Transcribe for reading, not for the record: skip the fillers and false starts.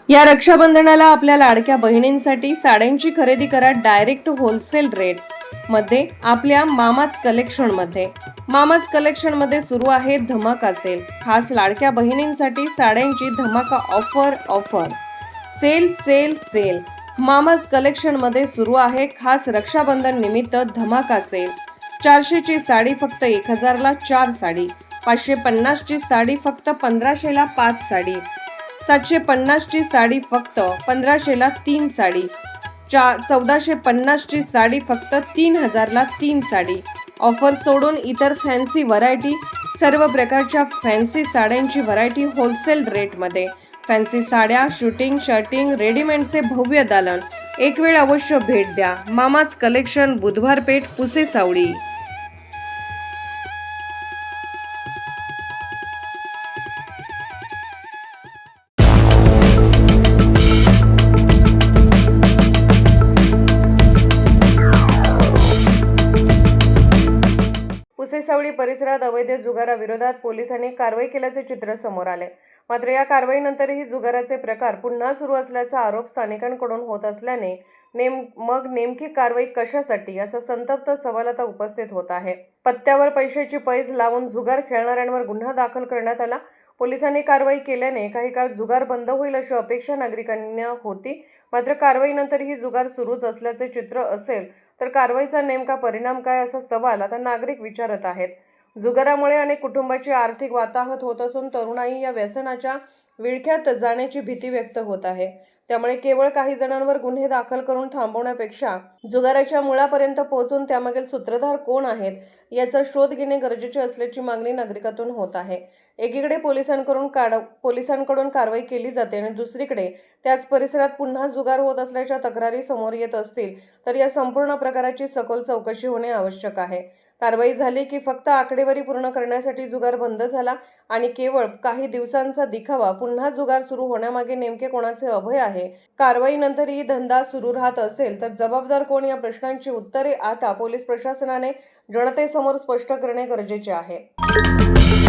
या रक्षाबंधनाला आपल्या लाडक्या बहिणींसाठी साड्यांची खरेदी करा डायरेक्ट होलसेल रेट मध्ये आपल्या मामाज कलेक्शन मध्ये। मामाज कलेक्शन मध्ये सुरू आहे धमाका सेल। खास लाडक्या बहिणींसाठी साड्यांची धमाका offer sale sale sale. Mama's Collection मध्ये सुरू आहे खास रक्षाबंधन निमित्त धमाका सेल। 400 ची साडी फक्त 1000 ला 4 साडी, 550 ची साडी फक्त 1500 ला 5 साडी, 750 ची साडी फक्त 1500 ला 3 साडी, 1450 ची साडी फक्त 3000 ला 3 साडी। ऑफर सोडून इतर फॅन्सी व्हरायटी, सर्व प्रकारच्या फॅन्सी साड्यांची व्हरायटी होलसेल रेटमध्ये। फॅन्सी साड्या, शूटिंग, शर्टिंग, रेडीमेडचे भव्य दालन। एक वेळ अवश्य भेट द्या। मामाज कलेक्शन, बुधवार पेठ, पुसे सावडी। पुसेसावडी परिसरात अवैध जुगाराविरोधात पोलिसांनी कारवाई केल्याचे चित्र समोर आले। मात्र या कारवाईनंतरही जुगाराचे प्रकार पुन्हा सुरू असल्याचा आरोप स्थानिकांकडून होत असल्याने नेमकी कारवाई कशासाठी असा संतप्त सवाल आता उपस्थित होत आहे। पत्त्यावर पैशाची पैज लावून जुगार खेळणाऱ्यांवर गुन्हा दाखल करण्यात आला। पोलिसांनी कारवाई केल्याने काही काळ जुगार बंद होईल अशी अपेक्षा नागरिकांना होती। मात्र कारवाईनंतरही जुगार सुरूच असल्याचे चित्र असेल तर कारवाईचा नेमका परिणाम काय असा सवाल आता नागरिक विचारत आहेत। जुगारामुळे अनेक कुटुंबाची आर्थिक वाताहत होत असून तरुणाई या व्यसनाच्या विळख्यात जाण्याची भीती व्यक्त होत आहे। त्यामुळे केवळ काही जणांवर गुन्हे दाखल करून थांबवण्यापेक्षा जुगाराच्या मुळापर्यंत पोहोचून त्यामागील सूत्रधार कोण आहेत याचा शोध घेणे गरजेचे असल्याची मागणी नागरिकातून होत आहे। एकीकडे पोलिसांकडून कारवाई केली जाते आणि दुसरीकडे त्याच परिसरात पुन्हा जुगार होत असल्याच्या तक्रारी समोर येत असतील तर या संपूर्ण प्रकाराची सखोल चौकशी होणे आवश्यक आहे। कारवाई झाली की फक्त आकडेवारी पूर्ण करण्यासाठी जुगार बंद झाला आणि केवळ काही दिवसांचा दिखावा, पुन्हा जुगार सुरू होण्यामागे नेमके कोणाचे अभय आहे? कारवाईनंतरही धंदा सुरू राहत असेल तर जबाबदार कोण या प्रश्नांची उत्तरे आता पोलीस प्रशासनाने जनतेसमोर स्पष्ट करणे गरजेचे आहे।